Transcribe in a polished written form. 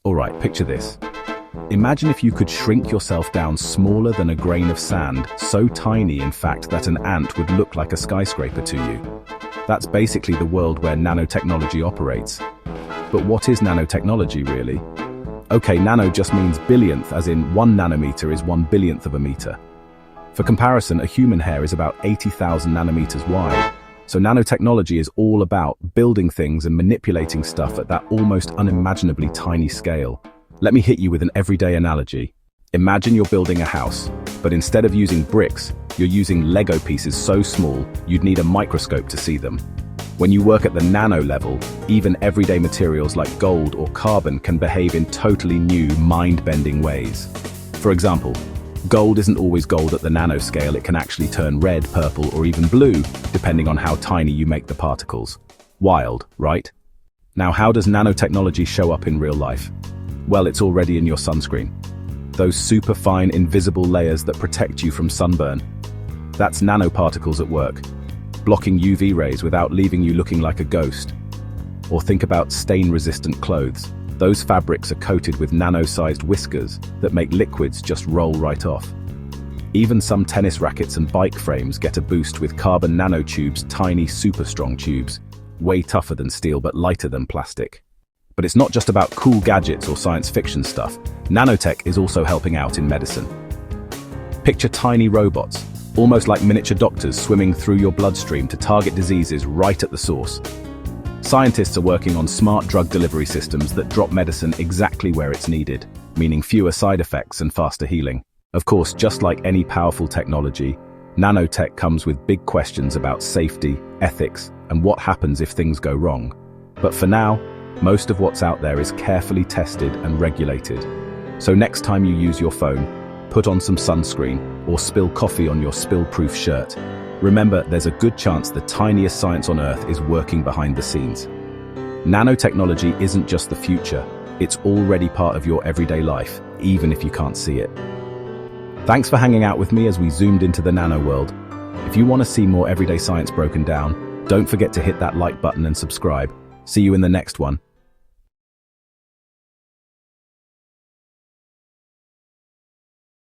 Alright, picture this. Imagine if you could shrink yourself down smaller than a grain of sand, so tiny in fact that an ant would look like a skyscraper to you. That's basically the world where nanotechnology operates. But what is nanotechnology really? Okay, nano just means billionth, as in 1 nanometer is 1 billionth of a meter. For comparison, a human hair is about 80,000 nanometers wide. So nanotechnology is all about building things and manipulating stuff at that almost unimaginably tiny scale. Let me hit you with an everyday analogy. Imagine you're building a house, but instead of using bricks, you're using Lego pieces so small, you'd need a microscope to see them. When you work at the nano level, even everyday materials like gold or carbon can behave in totally new, mind-bending ways. For example, gold isn't always gold at the nanoscale. It can actually turn red, purple, or even blue, depending on how tiny you make the particles. Wild, right? Now, how does nanotechnology show up in real life? Well, it's already in your sunscreen. Those super fine, invisible layers that protect you from sunburn. That's nanoparticles at work, blocking UV rays without leaving you looking like a ghost. Or think about stain-resistant clothes. Those fabrics are coated with nano-sized whiskers that make liquids just roll right off. Even some tennis rackets and bike frames get a boost with carbon nanotubes, tiny super strong tubes, way tougher than steel but lighter than plastic. But it's not just about cool gadgets or science fiction stuff. Nanotech is also helping out in medicine. Picture tiny robots, almost like miniature doctors swimming through your bloodstream to target diseases right at the source. Scientists are working on smart drug delivery systems that drop medicine exactly where it's needed, meaning fewer side effects and faster healing. Of course, just like any powerful technology, nanotech comes with big questions about safety, ethics, and what happens if things go wrong. But for now, most of what's out there is carefully tested and regulated. So next time you use your phone, put on some sunscreen or spill coffee on your spill-proof shirt. Remember, there's a good chance the tiniest science on Earth is working behind the scenes. Nanotechnology isn't just the future, it's already part of your everyday life, even if you can't see it. Thanks for hanging out with me as we zoomed into the nano world. If you want to see more everyday science broken down, don't forget to hit that like button and subscribe. See you in the next one.